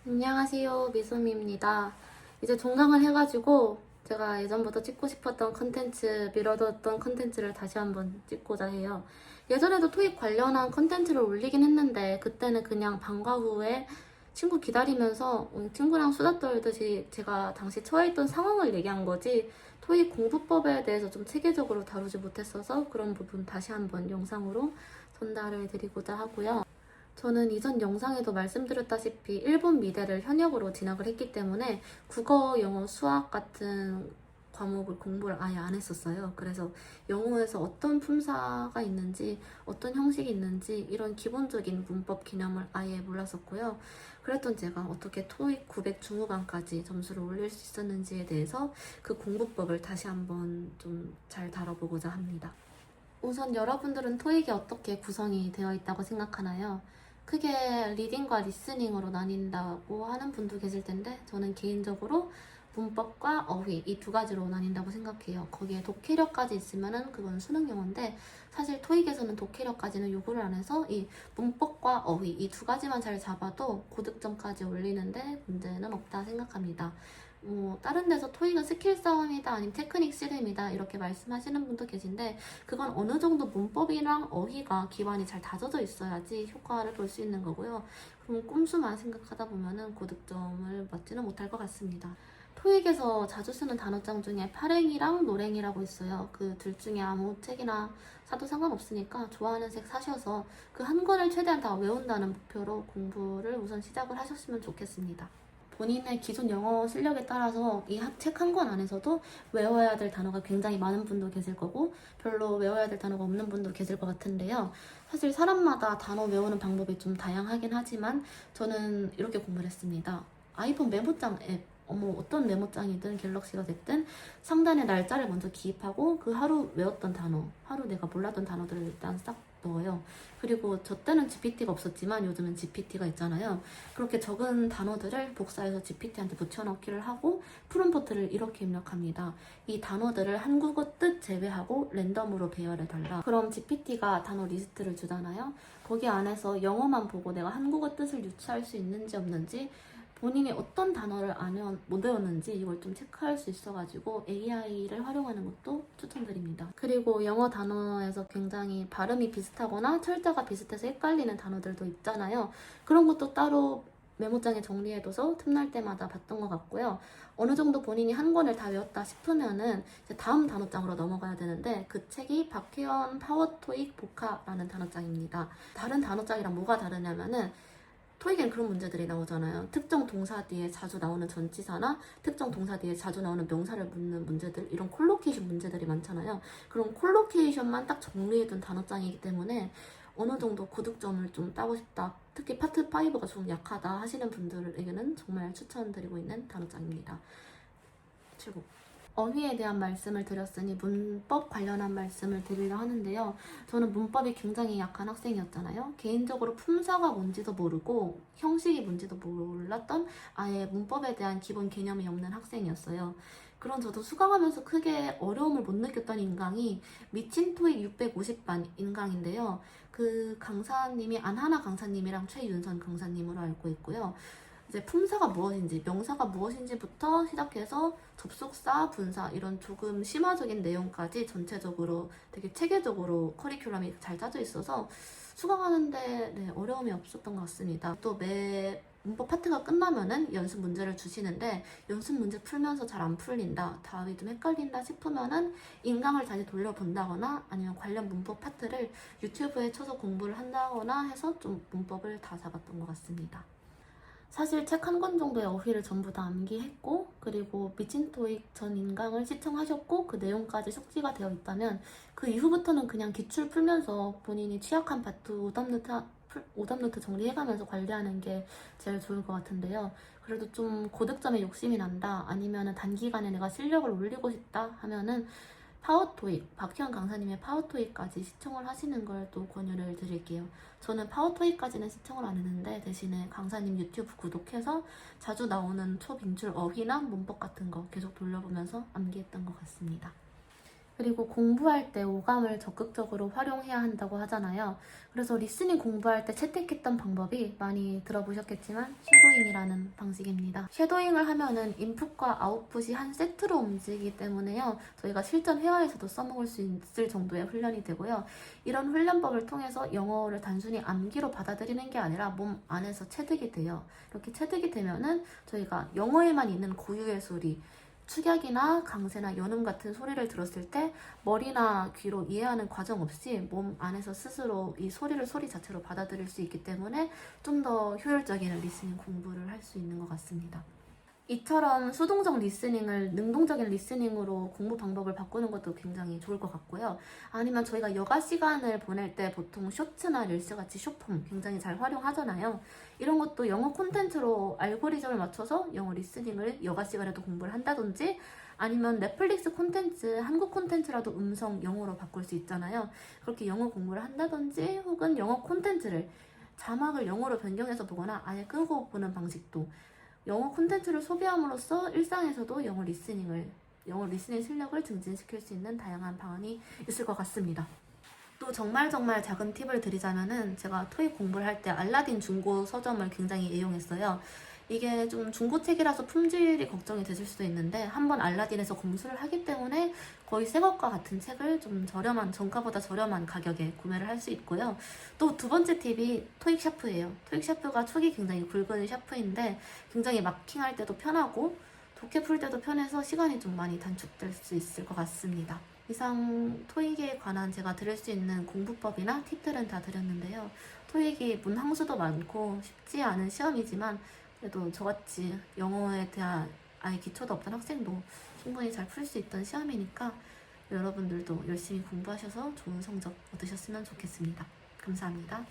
안녕하세요, 미소미입니다. 이제 종강을 해가지고 제가 예전부터 찍고 싶었던 컨텐츠, 미뤄뒀던 컨텐츠를 다시 한번 찍고자 해요. 예전에도 토익 관련한 컨텐츠를 올리긴 했는데 그때는 그냥 방과 후에 친구 기다리면서 친구랑 수다 떨듯이 제가 당시 처해있던 상황을 얘기한 거지 토익 공부법에 대해서 좀 체계적으로 다루지 못했어서 그런 부분 다시 한번 영상으로 전달을 드리고자 하고요. 저는 이전 영상에도 말씀드렸다시피 일본 미대를 현역으로 진학을 했기 때문에 국어, 영어, 수학 같은 과목을 공부를 아예 안 했었어요. 그래서 영어에서 어떤 품사가 있는지, 어떤 형식이 있는지 이런 기본적인 문법 개념을 아예 몰랐었고요. 그랬던 제가 어떻게 토익 900 중후반까지 점수를 올릴 수 있었는지에 대해서 그 공부법을 다시 한번 좀 잘 다뤄보고자 합니다. 우선 여러분들은 토익이 어떻게 구성이 되어 있다고 생각하나요? 크게 리딩과 리스닝으로 나뉜다고 하는 분도 계실 텐데 저는 개인적으로 문법과 어휘 이 두 가지로 나뉜다고 생각해요. 거기에 독해력까지 있으면은 그건 수능 영어인데 사실 토익에서는 독해력까지는 요구를 안 해서 이 문법과 어휘 이 두 가지만 잘 잡아도 고득점까지 올리는데 문제는 없다 생각합니다. 다른 데서 토익은 스킬 싸움이다 아니면 테크닉 씨름이다 이렇게 말씀하시는 분도 계신데 그건 어느 정도 문법이랑 어휘가 기반이 잘 다져져 있어야지 효과를 볼 수 있는 거고요. 그럼 꼼수만 생각하다 보면은 고득점을 받지는 못할 것 같습니다. 토익에서 자주 쓰는 단어장 중에 파랭이랑 노랭이라고 있어요. 그 둘 중에 아무 책이나 사도 상관없으니까 좋아하는 책 사셔서 그 한 권을 최대한 다 외운다는 목표로 공부를 우선 시작을 하셨으면 좋겠습니다. 본인의 기존 영어 실력에 따라서 이 책 한 권 안에서도 외워야 될 단어가 굉장히 많은 분도 계실 거고 별로 외워야 될 단어가 없는 분도 계실 것 같은데요. 사실 사람마다 단어 외우는 방법이 좀 다양하긴 하지만 저는 이렇게 공부를 했습니다. 아이폰 메모장 앱 어떤 메모장이든 갤럭시가 됐든 상단에 날짜를 먼저 기입하고 그 하루 외웠던 단어, 하루 내가 몰랐던 단어들을 일단 싹 넣어요. 그리고 저 때는 GPT가 없었지만 요즘은 GPT가 있잖아요. 그렇게 적은 단어들을 복사해서 GPT한테 붙여넣기를 하고 프롬프트를 이렇게 입력합니다. 이 단어들을 한국어 뜻 제외하고 랜덤으로 배열해달라. 그럼 GPT가 단어 리스트를 주잖아요. 거기 안에서 영어만 보고 내가 한국어 뜻을 유추할 수 있는지 없는지 본인이 어떤 단어를 못 외웠는지 이걸 좀 체크할 수 있어가지고 AI를 활용하는 것도 추천드립니다. 그리고 영어 단어에서 굉장히 발음이 비슷하거나 철자가 비슷해서 헷갈리는 단어들도 있잖아요. 그런 것도 따로 메모장에 정리해둬서 틈날 때마다 봤던 것 같고요. 어느 정도 본인이 한 권을 다 외웠다 싶으면은 이제 다음 단어장으로 넘어가야 되는데 그 책이 박혜원 파워토익 복화라는 단어장입니다. 다른 단어장이랑 뭐가 다르냐면은 토익엔 그런 문제들이 나오잖아요. 특정 동사 뒤에 자주 나오는 전치사나 특정 동사 뒤에 자주 나오는 명사를 묻는 문제들, 이런 콜로케이션 문제들이 많잖아요. 그런 콜로케이션만 딱 정리해둔 단어장이기 때문에 어느 정도 고득점을 좀 따고 싶다, 특히 파트 5가 좀 약하다 하시는 분들에게는 정말 추천드리고 있는 단어장입니다. 최고. 어휘에 대한 말씀을 드렸으니 문법 관련한 말씀을 드리려 하는데요. 저는 문법이 굉장히 약한 학생이었잖아요. 개인적으로 품사가 뭔지도 모르고 형식이 뭔지도 몰랐던 아예 문법에 대한 기본 개념이 없는 학생이었어요. 그런 저도 수강하면서 크게 어려움을 못 느꼈던 인강이 미친 토익 650반 인강인데요. 그 강사님이 안하나 강사님이랑 최윤선 강사님으로 알고 있고요. 이제 품사가 무엇인지, 명사가 무엇인지부터 시작해서 접속사, 분사 이런 조금 심화적인 내용까지 전체적으로 되게 체계적으로 커리큘럼이 잘 짜져 있어서 수강하는데 어려움이 없었던 것 같습니다. 또 매 문법 파트가 끝나면은 연습 문제를 주시는데 연습 문제 풀면서 잘 안 풀린다, 답이 좀 헷갈린다 싶으면은 인강을 다시 돌려본다거나 아니면 관련 문법 파트를 유튜브에 쳐서 공부를 한다거나 해서 좀 문법을 다 잡았던 것 같습니다. 사실 책 한 권 정도의 어휘를 전부 다 암기했고 그리고 미친 토익 전 인강을 시청하셨고 그 내용까지 숙지가 되어 있다면 그 이후부터는 그냥 기출 풀면서 본인이 취약한 파트 오답노트 정리해가면서 관리하는 게 제일 좋을 것 같은데요. 그래도 좀 고득점에 욕심이 난다 아니면 단기간에 내가 실력을 올리고 싶다 하면은 파워토익, 박희원 강사님의 파워토익까지 시청을 하시는 걸 또 권유를 드릴게요. 저는 파워토익까지는 시청을 안 했는데 대신에 강사님 유튜브 구독해서 자주 나오는 초빙출 어휘나 문법 같은 거 계속 돌려보면서 암기했던 것 같습니다. 그리고 공부할 때 오감을 적극적으로 활용해야 한다고 하잖아요. 그래서 리스닝 공부할 때 채택했던 방법이 많이 들어보셨겠지만 쉐도잉이라는 방식입니다. 쉐도잉을 하면은 인풋과 아웃풋이 한 세트로 움직이기 때문에요. 저희가 실전 회화에서도 써먹을 수 있을 정도의 훈련이 되고요. 이런 훈련법을 통해서 영어를 단순히 암기로 받아들이는 게 아니라 몸 안에서 체득이 돼요. 이렇게 체득이 되면은 저희가 영어에만 있는 고유의 소리, 축약이나 강세나 연음 같은 소리를 들었을 때 머리나 귀로 이해하는 과정 없이 몸 안에서 스스로 이 소리를 소리 자체로 받아들일 수 있기 때문에 좀 더 효율적인 리스닝 공부를 할 수 있는 것 같습니다. 이처럼 수동적 리스닝을 능동적인 리스닝으로 공부 방법을 바꾸는 것도 굉장히 좋을 것 같고요. 아니면 저희가 여가 시간을 보낼 때 보통 쇼츠나 릴스 같이 숏폼 굉장히 잘 활용하잖아요. 이런 것도 영어 콘텐츠로 알고리즘을 맞춰서 영어 리스닝을 여가 시간에도 공부를 한다든지 아니면 넷플릭스 콘텐츠, 한국 콘텐츠라도 음성 영어로 바꿀 수 있잖아요. 그렇게 영어 공부를 한다든지 혹은 영어 콘텐츠를 자막을 영어로 변경해서 보거나 아예 끄고 보는 방식도 영어 콘텐츠를 소비함으로써 일상에서도 영어 리스닝 실력을 증진시킬 수 있는 다양한 방안이 있을 것 같습니다. 또 정말 작은 팁을 드리자면은 제가 토익 공부를 할 때 알라딘 중고 서점을 굉장히 애용했어요. 이게 좀 중고책이라서 품질이 걱정이 되실 수도 있는데 한번 알라딘에서 검수를 하기 때문에 거의 새 것과 같은 책을 좀 정가보다 저렴한 가격에 구매를 할 수 있고요. 또 두 번째 팁이 토익 샤프예요. 토익 샤프가 촉이 굉장히 굵은 샤프인데 굉장히 마킹할 때도 편하고 독해 풀 때도 편해서 시간이 좀 많이 단축될 수 있을 것 같습니다. 이상 토익에 관한 제가 드릴 수 있는 공부법이나 팁들은 다 드렸는데요. 토익이 문항수도 많고 쉽지 않은 시험이지만 그래도 저같이 영어에 대한 아예 기초도 없던 학생도 충분히 잘 풀 수 있던 시험이니까 여러분들도 열심히 공부하셔서 좋은 성적 얻으셨으면 좋겠습니다. 감사합니다.